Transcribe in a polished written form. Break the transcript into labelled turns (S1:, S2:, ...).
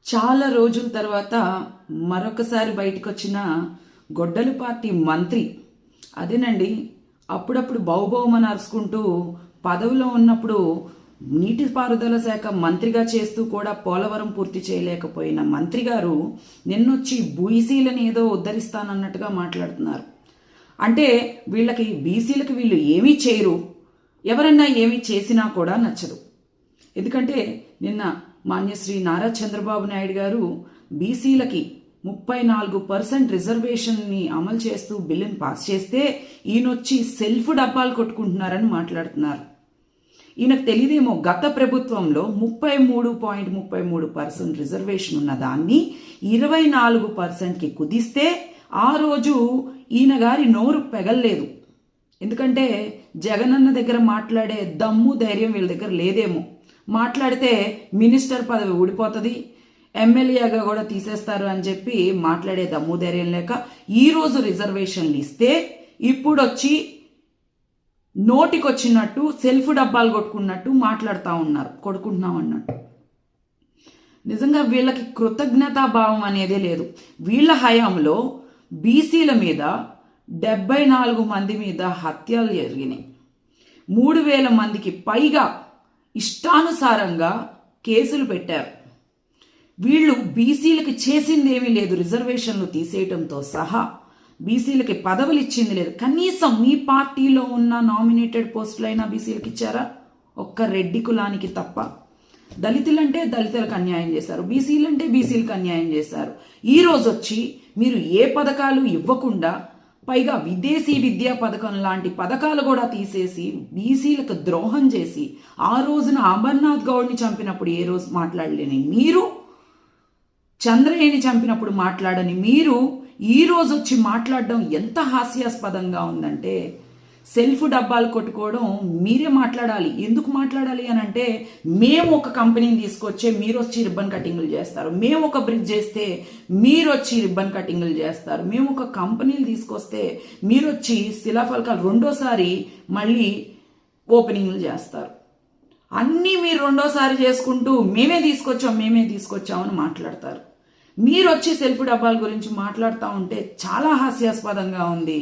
S1: చాలా రోజుల తర్వాత మరొకసారి బయటకు వచ్చిన గొడ్డలి పార్టీ మంత్రి అదేనండి. అప్పుడప్పుడు బౌబౌమని అరుచుకుంటూ పదవిలో ఉన్నప్పుడు నీటిపారుదల శాఖ మంత్రిగా చేస్తూ కూడా పోలవరం పూర్తి చేయలేకపోయిన మంత్రి గారు నిన్నొచ్చి బీసీలను ఏదో ఉద్ధరిస్తానన్నట్టుగా మాట్లాడుతున్నారు. అంటే వీళ్ళకి బీసీలకు వీళ్ళు ఏమీ చేయరు, ఎవరన్నా ఏమీ చేసినా కూడా నచ్చదు. ఎందుకంటే నిన్న మాన్యశ్రీ నారా చంద్రబాబు నాయుడు గారు బీసీలకి 34% రిజర్వేషన్ని అమలు చేస్తూ బిల్లుని పాస్ చేస్తే ఈయనొచ్చి సెల్ఫ్ డబ్బాలు కొట్టుకుంటున్నారని మాట్లాడుతున్నారు. ఈయనకు తెలియదేమో, గత ప్రభుత్వంలో 33.33% రిజర్వేషన్ ఉన్న దాన్ని 24%కి కుదిస్తే ఆ రోజు ఈయన గారి నోరు పెగల్లేదు. ఎందుకంటే జగనన్న దగ్గర మాట్లాడే దమ్ము ధైర్యం వీళ్ళ దగ్గర లేదేమో. మాట్లాడితే మినిస్టర్ పదవి ఊడిపోతుంది, ఎమ్మెల్యేగా కూడా తీసేస్తారు అని చెప్పి మాట్లాడే దమ్ము ధైర్యం లేక ఈరోజు రిజర్వేషన్లు ఇస్తే ఇప్పుడు వచ్చి నోటికొచ్చినట్టు సెల్ఫ్ డబ్బాలు కొట్టుకున్నట్టు మాట్లాడుతూ ఉన్నారు, కొడుకుంటున్నాం అన్నట్టు. నిజంగా వీళ్ళకి కృతజ్ఞతా భావం అనేదే లేదు. వీళ్ళ హయాంలో బీసీల మీద 74 మంది మీద హత్యలు జరిగినాయి. 3000 మందికి పైగా ఇష్టానుసారంగా కేసులు పెట్టారు. వీళ్ళు బీసీలకి చేసింది ఏమీ లేదు, రిజర్వేషన్లు తీసేయటంతో సహా బీసీలకి పదవులు ఇచ్చింది లేదు. కనీసం మీ పార్టీలో ఉన్న నామినేటెడ్ పోస్టులైనా బీసీలకు ఇచ్చారా? ఒక్క రెడ్డి కులానికి తప్ప. దళితులంటే దళితులకు అన్యాయం చేశారు, బీసీలంటే బీసీలకు అన్యాయం చేశారు. ఈరోజు వచ్చి మీరు ఏ పథకాలు ఇవ్వకుండా పైగా విదేశీ విద్యా పథకం లాంటి పథకాలు కూడా తీసేసి బీసీలకు ద్రోహం చేసి ఆ రోజున అమర్నాథ్ గౌడ్ని చంపినప్పుడు ఏ రోజు మాట్లాడలేని మీరు, చంద్రయ్యని చంపినప్పుడు మాట్లాడని మీరు ఈ రోజు వచ్చి మాట్లాడడం ఎంత హాస్యాస్పదంగా ఉందంటే, సెల్ఫ్ డబ్బాలు కొట్టుకోవడం మీరే మాట్లాడాలి. ఎందుకు మాట్లాడాలి అని అంటే, మేము ఒక కంపెనీని తీసుకొచ్చే మీరు వచ్చి రిబ్బన్ కటింగ్లు చేస్తారు, మేము ఒక బ్రిడ్జ్ చేస్తే మీరు వచ్చి రిబ్బన్ కటింగ్లు చేస్తారు, మేము ఒక కంపెనీలు తీసుకొస్తే మీరు వచ్చి శిలాఫలకాలు రెండోసారి మళ్ళీ ఓపెనింగ్లు చేస్తారు. అన్నీ మీరు రెండోసారి చేసుకుంటూ మేమే తీసుకొచ్చామని మాట్లాడతారు. మీరు వచ్చి సెల్ఫ్ డబ్బాల గురించి మాట్లాడుతూ ఉంటే చాలా హాస్యాస్పదంగా ఉంది.